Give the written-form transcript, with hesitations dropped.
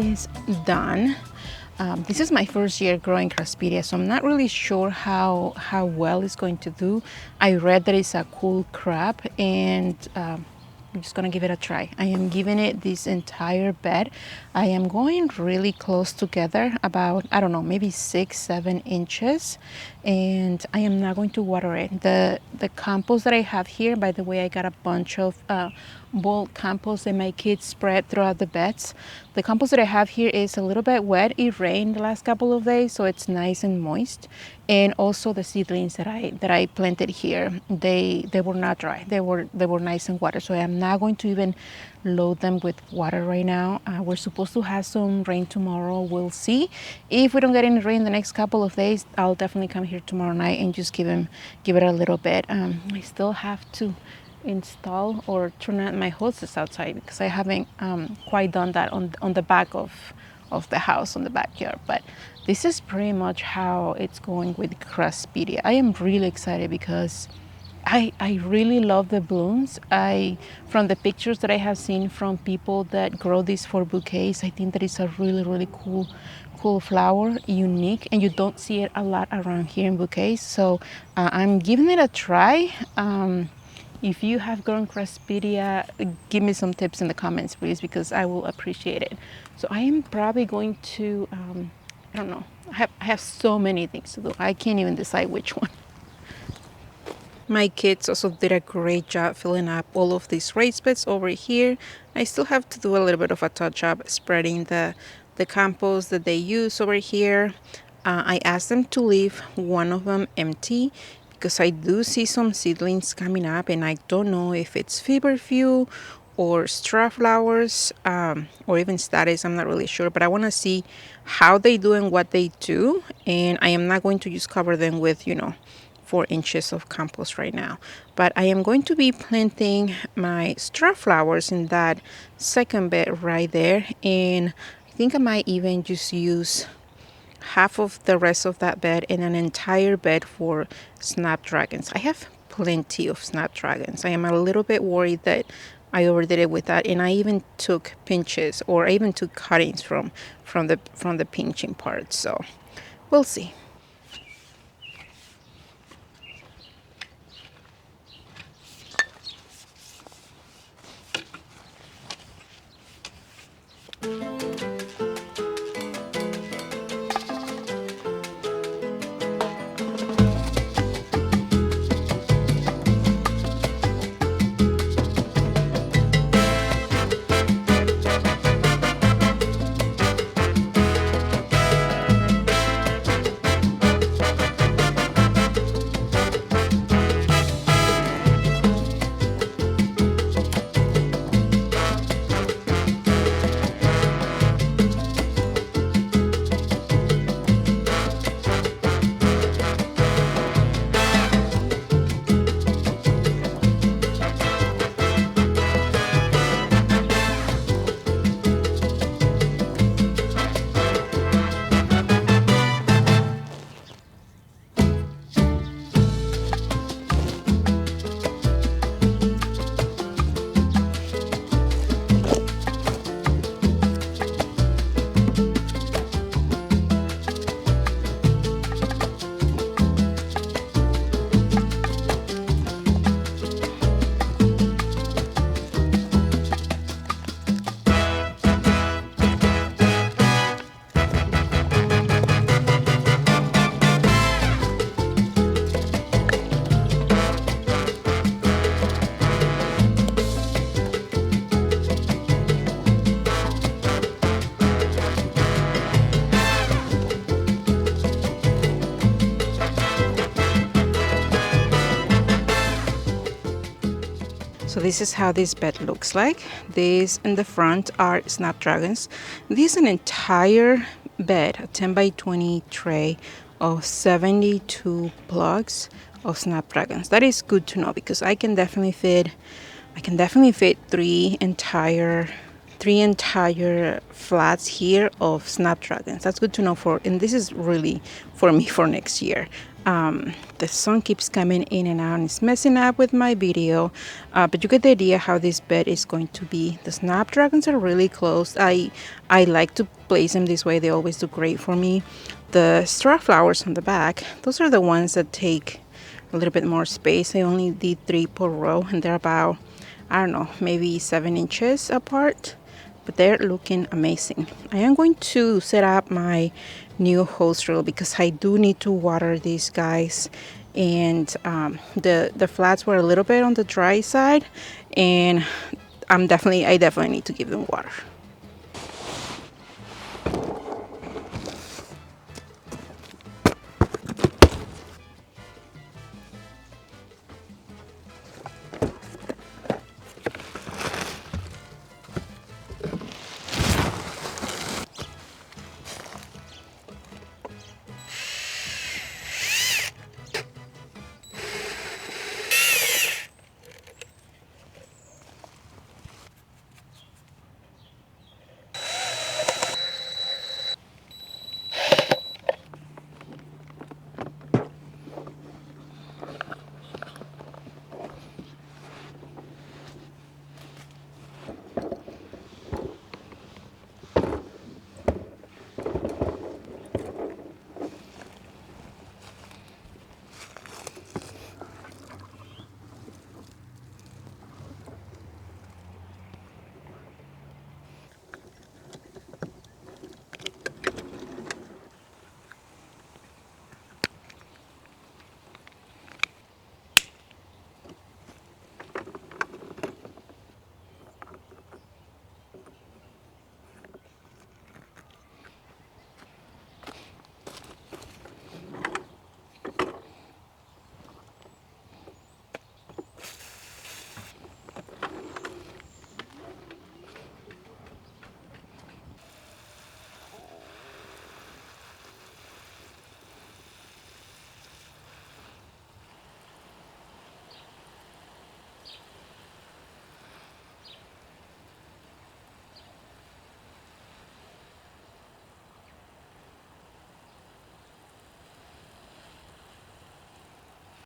is done. This is my first year growing craspedia, so I'm not really sure how well it's going to do. I read that it's a cool crab, and I'm just gonna give it a try. I am giving it this entire bed. I am going really close together, about, I don't know, maybe 6-7 inches, and I am not going to water it. The compost that I have here, by the way, I got a bunch of bulk compost that my kids spread throughout the beds. The compost that I have here is a little bit wet. It rained the last couple of days, so it's nice and moist. And also the seedlings that I planted here, they were not dry. They were nice and water. So I am not going to even load them with water right now. We're supposed to have some rain tomorrow. We'll see. If we don't get any rain the next couple of days, I'll definitely come here tomorrow night and just give it a little bit. I still have to install or turn on my hoses outside because I haven't quite done that on the back of the house, on the backyard. But this is pretty much how it's going with craspedia. I am really excited because I really love the blooms. From the pictures that I have seen from people that grow this for bouquets, I think that it's a really cool flower, unique, and you don't see it a lot around here in bouquets. So I'm giving it a try. If you have grown craspedia, give me some tips in the comments, please, because I will appreciate it. So I am probably going to, I don't know, I have so many things to do. I can't even decide which one. My kids also did a great job filling up all of these raised beds over here. I still have to do a little bit of a touch up spreading the compost that they use over here. I asked them to leave one of them empty because I do see some seedlings coming up, and I don't know if it's feverfew or straw flowers or even status. I'm not really sure, but I want to see how they do and what they do. And I am not going to just cover them with 4 inches of compost right now, but I am going to be planting my straw flowers in that second bed right there, and I think I might even just use half of the rest of that bed and an entire bed for snapdragons. I have plenty of snapdragons. I am a little bit worried that I overdid it with that, and I even took pinches, or I even took cuttings from the pinching part. So we'll see. So this is how this bed looks like. These in the front are snapdragons. This is an entire bed, a 10 by 20 tray of 72 plugs of snapdragons. That is good to know because I can definitely fit 3 entire 3 entire flats here of snapdragons. That's good to know for, and this is really for me for next year. The sun keeps coming in and out and it's messing up with my video, but you get the idea how this bed is going to be. The snapdragons are really close. I like to place them this way. They always do great for me. The straw flowers on the back, those are the ones that take a little bit more space. I only did 3 per row and they're about, I don't know, maybe 7 inches apart, but they're looking amazing. I am going to set up my new hose reel because I do need to water these guys, and the flats were a little bit on the dry side, and I definitely need to give them water.